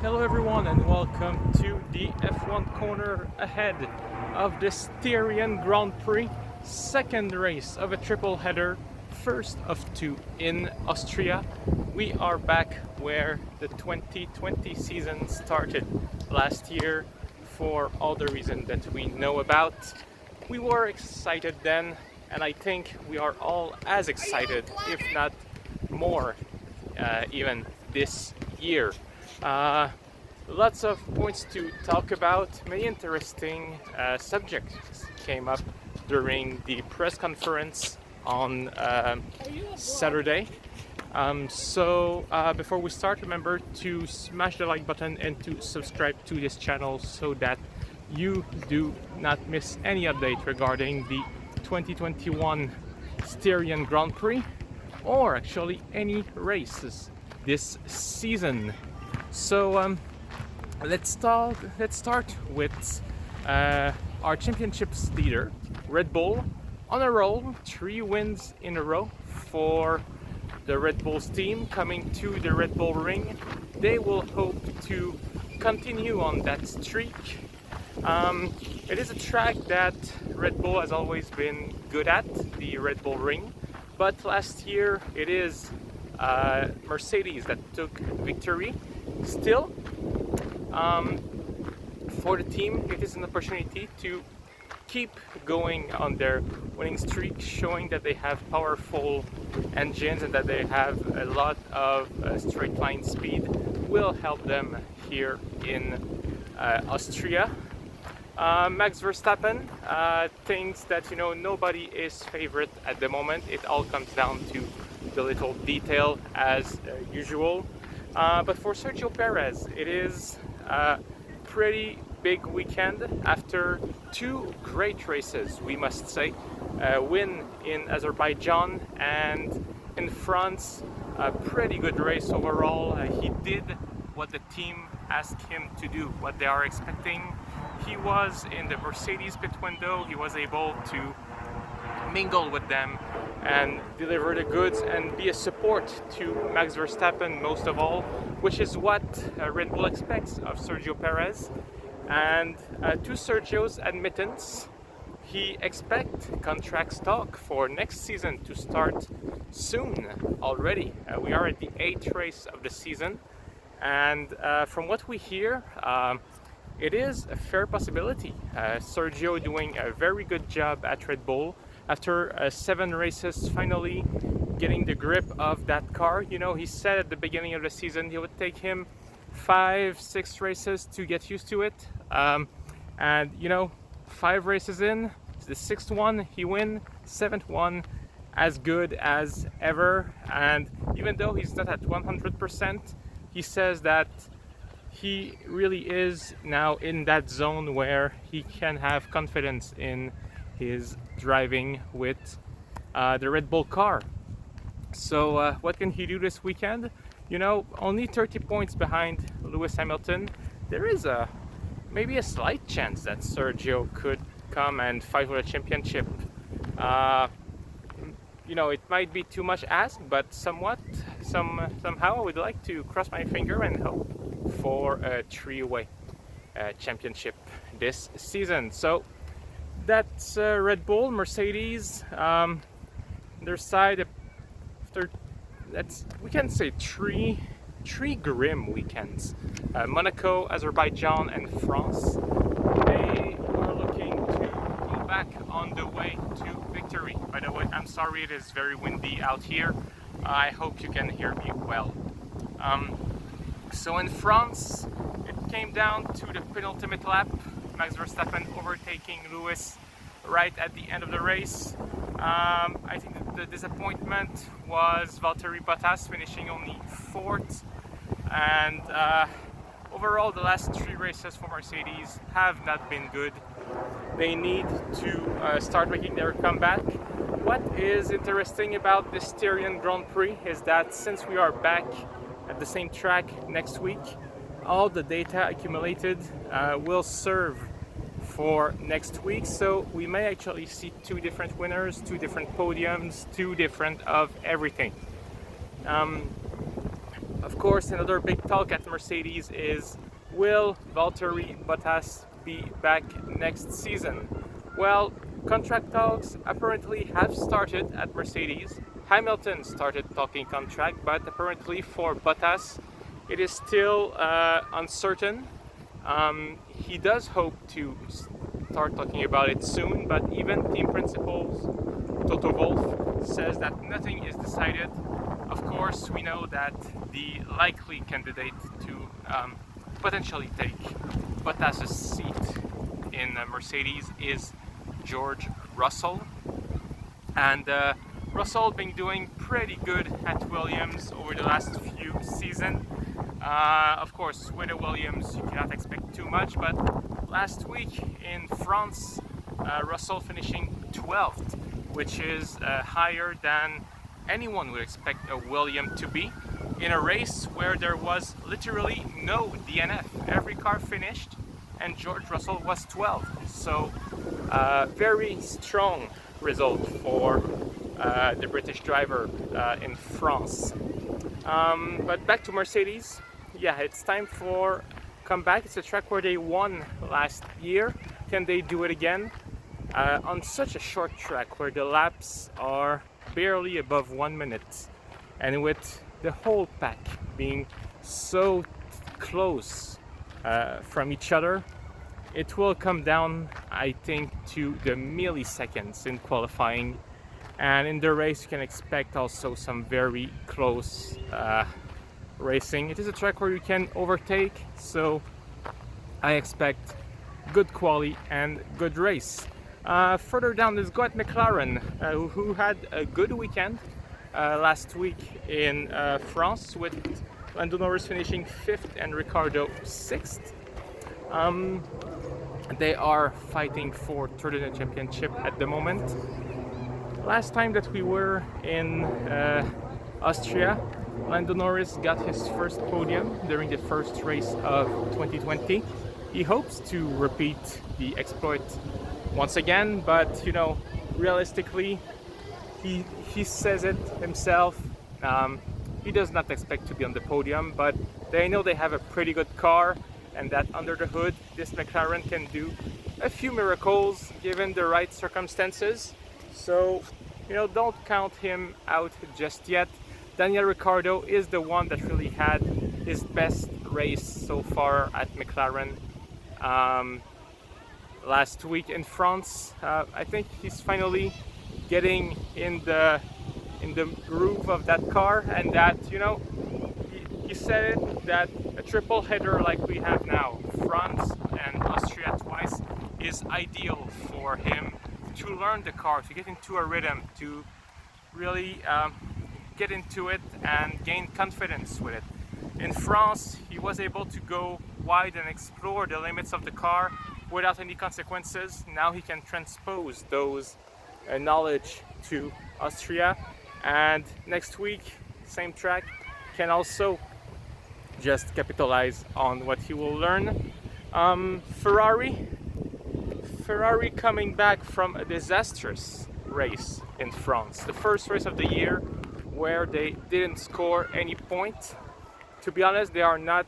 Hello everyone and welcome to the F1 corner ahead of the Styrian Grand Prix, second race of a triple header, first of two in Austria. We are back where the 2020 season started last year for all the reasons that we know about. We were excited then, and I think we are all as excited, if not more, even this year. Lots of points to talk about. Many interesting subjects came up during the press conference on Saturday. Before we start, remember to smash the like button and to subscribe to this channel so that you do not miss any update regarding the 2021 Styrian Grand Prix or actually any races this season. So let's start with our championships leader, Red Bull, on a roll, 3 wins in a row for the Red Bull's team coming to the Red Bull ring. They will hope to continue on that streak. It is a track that Red Bull has always been good at, the Red Bull ring, but last year it is Mercedes that took victory. Still, for the team, it is an opportunity to keep going on their winning streak, showing that they have powerful engines and that they have a lot of straight line speed will help them here in Austria. Max Verstappen thinks that nobody is favorite at the moment. It all comes down to the little detail as usual. But for Sergio Perez, it is a pretty big weekend after 2 great races, we must say. A win in Azerbaijan and in France, a pretty good race overall. He did what the team asked him to do, what they are expecting. He was in the Mercedes pit window. He was able to mingle with them and deliver the goods and be a support to Max Verstappen most of all, which is what Red Bull expects of Sergio Perez. And to Sergio's admittance, he expects contract talk for next season to start soon already. We are at the 8th race of the season, and from what we hear, it is a fair possibility. Sergio doing a very good job at Red Bull. After 7 races, finally getting the grip of that car. He said at the beginning of the season it would take him 5-6 races to get used to it. And 5 races in, the 6th one he win, 7th one as good as ever. And even though he's not at 100%, he says that he really is now in that zone where he can have confidence in his driving with the Red Bull car. So what can he do this weekend? Only 30 points behind Lewis Hamilton. There is maybe a slight chance that Sergio could come and fight for a championship. It might be too much asked, but somehow I would like to cross my finger and hope for a 3-way championship this season. So that's Red Bull. Mercedes, their side, after we can say three grim weekends. Monaco, Azerbaijan, and France. They are looking to go back on the way to victory. By the way, I'm sorry, it is very windy out here. I hope you can hear me well. So in France, it came down to the penultimate lap. Max Verstappen overtaking Lewis right at the end of the race. I think the disappointment was Valtteri Bottas finishing only 4th. And overall, the last 3 races for Mercedes have not been good. They need to start making their comeback. What is interesting about the Styrian Grand Prix is that since we are back at the same track next week, all the data accumulated will serve for next week. So we may actually see 2 different winners, 2 different podiums, 2 different of everything. Of course, another big talk at Mercedes is, will Valtteri Bottas be back next season? Well, contract talks apparently have started at Mercedes. Hamilton started talking contract, but apparently for Bottas it is still uncertain. He does hope to start talking about it soon, but even team principals Toto Wolff says that nothing is decided. Of course, we know that the likely candidate to potentially take Bottas' seat in Mercedes is George Russell, and Russell been doing pretty good at Williams over the last few seasons. Of course, with a Williams you cannot expect too much, but last week in France, Russell finishing 12th, which is higher than anyone would expect a Williams to be in a race where there was literally no DNF. Every car finished and George Russell was 12th. So very strong result for the British driver in France. But back to Mercedes. Yeah, it's time for comeback. It's a track where they won last year. Can they do it again? On such a short track where the laps are barely above 1 minute, and with the whole pack being so close from each other, it will come down, I think, to the milliseconds in qualifying, and in the race you can expect also some very close racing. It is a track where you can overtake, so I expect good quality and good race. Further down, let's go at McLaren, who had a good weekend last week in France, with Lando Norris finishing 5th and Ricciardo 6th. They are fighting for third in the championship at the moment. Last time that we were in Austria, Lando Norris got his first podium during the first race of 2020. He hopes to repeat the exploit once again, but you know, realistically, he says it himself. He does not expect to be on the podium, but they know they have a pretty good car, and that under the hood, this McLaren can do a few miracles given the right circumstances. So, you know, don't count him out just yet. Daniel Ricciardo is the one that really had his best race so far at McLaren. Last week in France, I think he's finally getting in the groove of that car, and that, you know, he said it, that a triple header like we have now, France and Austria twice, is ideal for him to learn the car, to get into a rhythm, to really get into it and gain confidence with it. In France, he was able to go wide and explore the limits of the car without any consequences. Now he can transpose those knowledge to Austria, and next week, same track, can also just capitalize on what he will learn. Ferrari coming back from a disastrous race in France, the first race of the year where they didn't score any point. To be honest, they are not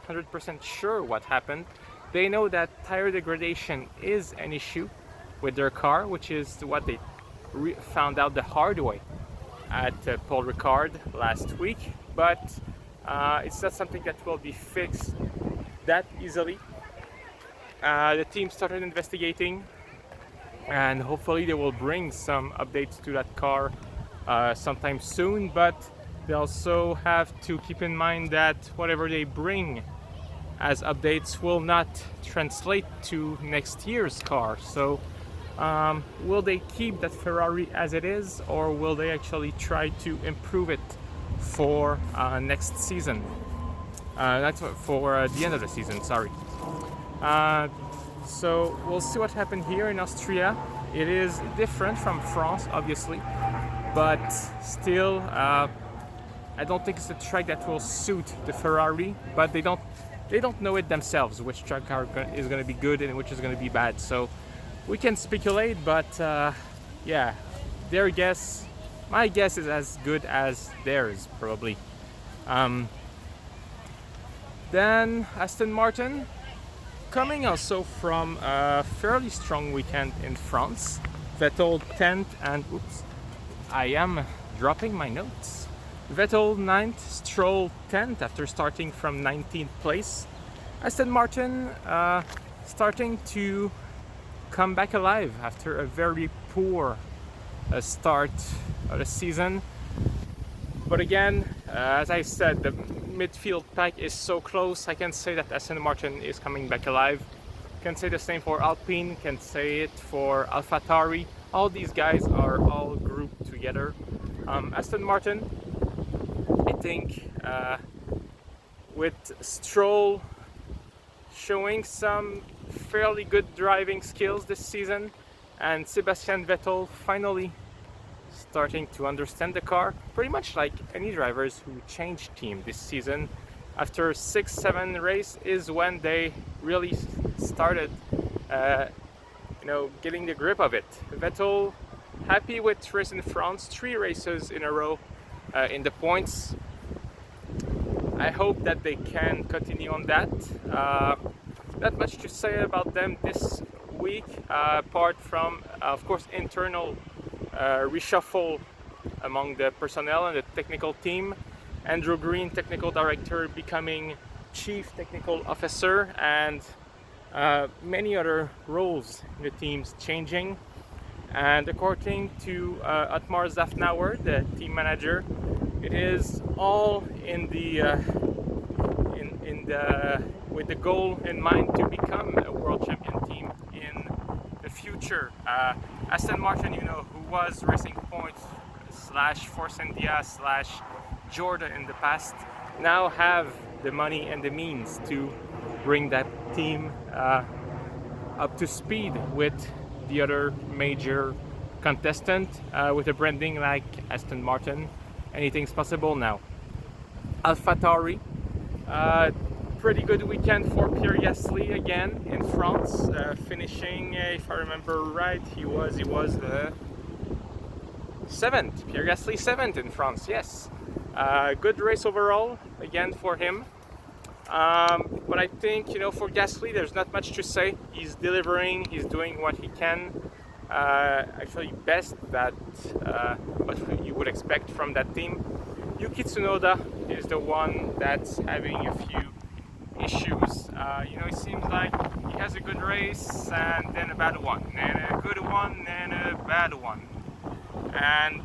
100% sure what happened. They know that tire degradation is an issue with their car, which is what they found out the hard way at Paul Ricard last week, but it's not something that will be fixed that easily. The team started investigating, and hopefully they will bring some updates to that car sometime soon, but they also have to keep in mind that whatever they bring as updates will not translate to next year's car. So will they keep that Ferrari as it is, or will they actually try to improve it for next season? That's for the end of the season, sorry. So we'll see what happened here in Austria. It is different from France, obviously, but still, I don't think it's a track that will suit the Ferrari, but they don't know it themselves, which track is going to be good and which is going to be bad. So we can speculate, but yeah, their guess, my guess is as good as theirs, probably. Then Aston Martin, coming also from a fairly strong weekend in France. Vettel 10th and oops, I am dropping my notes. Vettel 9th, Stroll 10th after starting from 19th place. Aston Martin starting to come back alive after a very poor start of the season. But again, as I said, the midfield pack is so close. I can say that Aston Martin is coming back alive. Can say the same for Alpine, can say it for AlphaTauri. All these guys are all grouped together. Aston Martin, I think, with Stroll showing some fairly good driving skills this season, and Sebastian Vettel finally starting to understand the car, pretty much like any drivers who change team this season. After 6-7 race is when they really started getting the grip of it. Vettel happy with race in France, 3 races in a row in the points. I hope that they can continue on that. Not much to say about them this week, apart from, of course, internal reshuffle among the personnel and the technical team. Andrew Green, technical director, becoming chief technical officer, and many other roles in the teams changing. And according to Otmar Zafnauer, the team manager, it is all in the with the goal in mind to become a world champion team in the future. Aston Martin, who was Racing Point / Force India / Jordan in the past, now have the money and the means to bring that team up to speed with the other major contestant. With a branding like Aston Martin, anything's possible now. AlphaTauri, pretty good weekend for Pierre Gasly again in France, finishing, if I remember right, he was the 7th. Pierre Gasly 7th in France, yes. Good race overall again for him. But I think, for Gasly, there's not much to say. He's delivering, he's doing what he can. Actually, best that what you would expect from that team. Yuki Tsunoda is the one that's having a few issues. It seems like he has a good race and then a bad one, and a good one and a bad one. And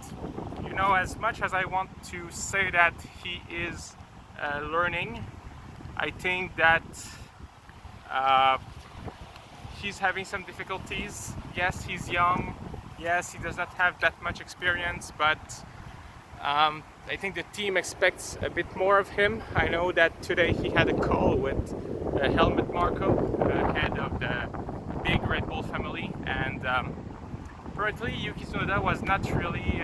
as much as I want to say that he is learning, I think that he's having some difficulties. Yes, he's young. Yes, he does not have that much experience, but I think the team expects a bit more of him. I know that today he had a call with Helmut Marko, head of the big Red Bull family, and apparently Yuki Tsunoda was not really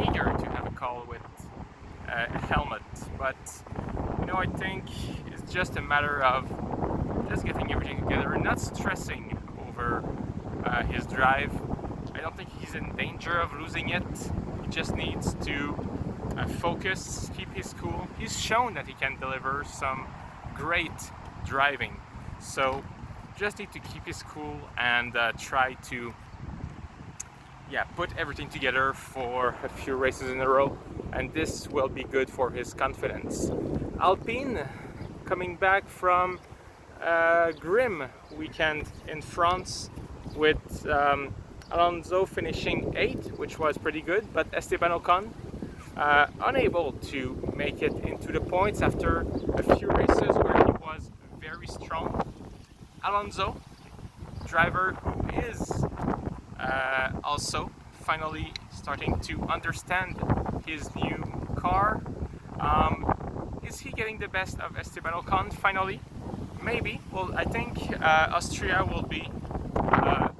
eager to have a call with Helmut, but I think it's just a matter of just getting everything together and not stressing over his drive. I don't think he's in danger of losing it. He just needs to focus, keep his cool. He's shown that he can deliver some great driving, so just need to keep his cool and try to put everything together for a few races in a row, and this will be good for his confidence. Alpine, coming back from a grim weekend in France with Alonso finishing 8th, which was pretty good, but Esteban Ocon unable to make it into the points after a few races where he was very strong. Alonso, driver who is also finally starting to understand his new car. Is he getting the best of Esteban Ocon finally? Maybe. Well, I think Austria will be a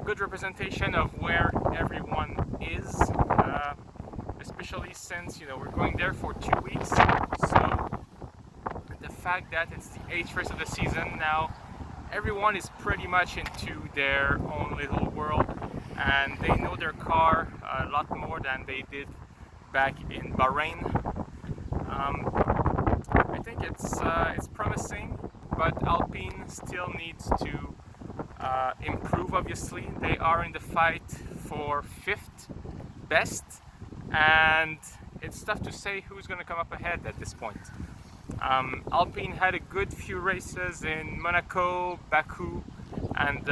good representation of where everyone is, especially since we're going there for 2 weeks. So the fact that it's the 8th race of the season now, everyone is pretty much into their own little world, and they know their car a lot more than they did back in Bahrain. I think it's promising, but Alpine still needs to improve. Obviously, they are in the fight for 5th best, and it's tough to say who's going to come up ahead at this point. Alpine had a good few races in Monaco, Baku, and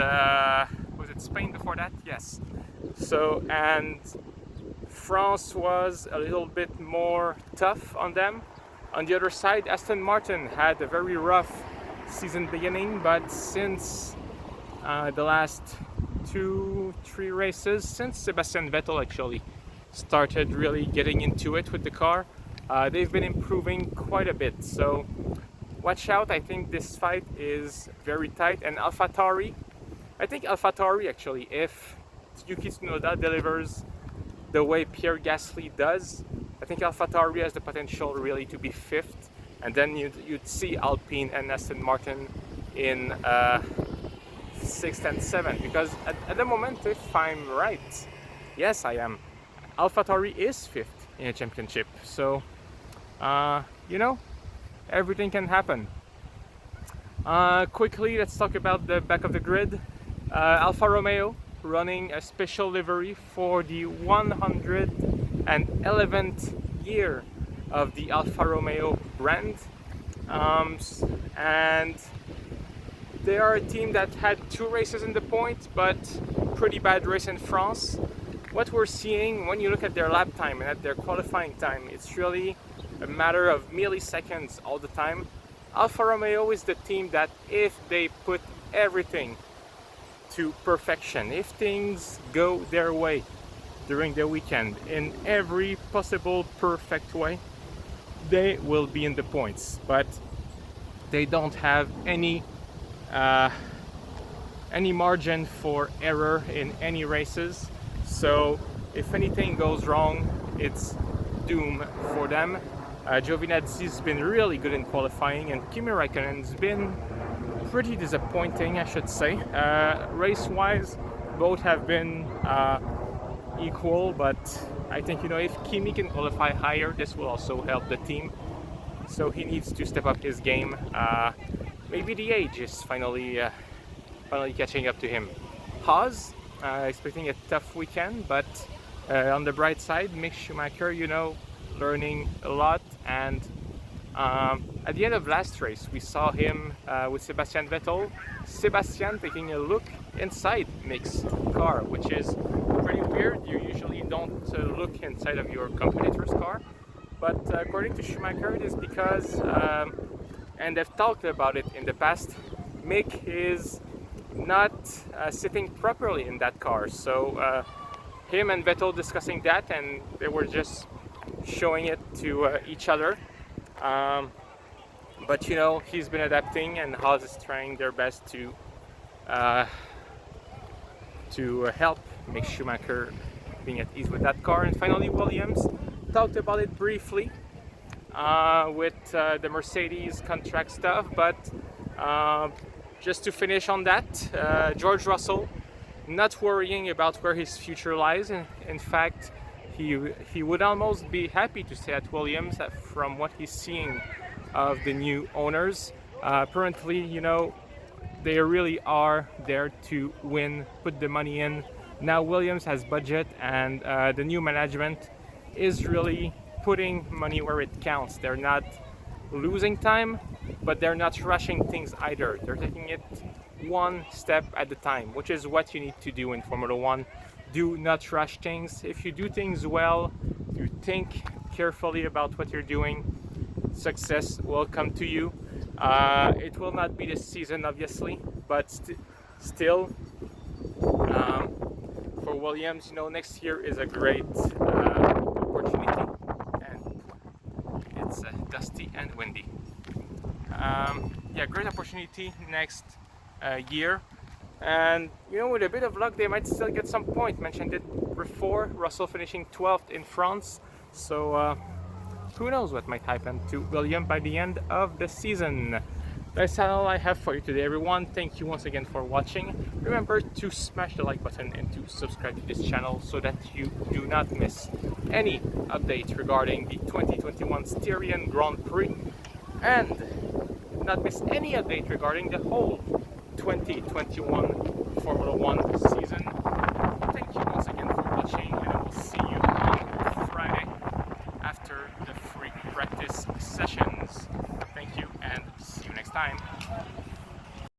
was it Spain before that? Yes. So, and France was a little bit more tough on them. On the other side, Aston Martin had a very rough season beginning, but since the last 2-3 races, since Sebastian Vettel actually started really getting into it with the car, they've been improving quite a bit. So watch out. I think this fight is very tight. And AlphaTauri, I think AlphaTauri actually, if Yuki Tsunoda delivers the way Pierre Gasly does, I think AlphaTauri has the potential really to be 5th, and then you'd see Alpine and Aston Martin in 6th and 7th, because at the moment, if I'm right, yes I am, AlphaTauri is 5th in a championship, so you know, everything can happen. Quickly, let's talk about the back of the grid. Alfa Romeo running a special livery for the 111th year of the Alfa Romeo brand, and they are a team that had 2 races in the point, but pretty bad race in France. What we're seeing when you look at their lap time and at their qualifying time, it's really a matter of milliseconds all the time. Alfa Romeo is the team that, if they put everything to perfection, if things go their way during the weekend in every possible perfect way, they will be in the points. But they don't have any margin for error in any races. So if anything goes wrong, it's doom for them. Giovinazzi's been really good in qualifying, and Kimi Räikkönen's been pretty disappointing, I should say. Race-wise, both have been equal, but I think, you know, if Kimi can qualify higher, this will also help the team. So he needs to step up his game. Maybe the age is finally catching up to him. Haas, expecting a tough weekend, but on the bright side, Mick Schumacher, you know, learning a lot. And at the end of last race, we saw him with Sebastian Vettel. Sebastian taking a look inside Mick's car, which is pretty weird. You usually don't look inside of your competitor's car. But according to Schumacher, it is because, and they've talked about it in the past, Mick is not sitting properly in that car. So him and Vettel discussing that, and they were just showing it to each other. But you know, he's been adapting, and Haas is trying their best to help Mick Schumacher being at ease with that car. And finally, Williams talked about it briefly with the Mercedes contract stuff, but just to finish on that, George Russell not worrying about where his future lies. In fact, he would almost be happy to stay at Williams from what he's seeing of the new owners. Apparently, you know, they really are there to win, put the money in. Now Williams has budget, and the new management is really putting money where it counts. They're not losing time, but they're not rushing things either. They're taking it one step at a time, which is what you need to do in Formula One. Do not rush things. If you do things well, you think carefully about what you're doing, success will come to you. It will not be this season, obviously, but still, for Williams, you know, next year is a great opportunity, and it's dusty and windy. Yeah, great opportunity next year. And you know, with a bit of luck, they might still get some point. Mentioned it before, Russell finishing 12th in France. So who knows what might happen to William by the end of the season. That's all I have for you today, everyone. Thank you once again for watching. Remember to smash the like button and to subscribe to this channel so that you do not miss any updates regarding the 2021 Styrian Grand Prix and not miss any update regarding the whole 2021 Formula One season. Thank you once again for watching, and I will see you on Friday after the free practice sessions. Thank you and see you next time.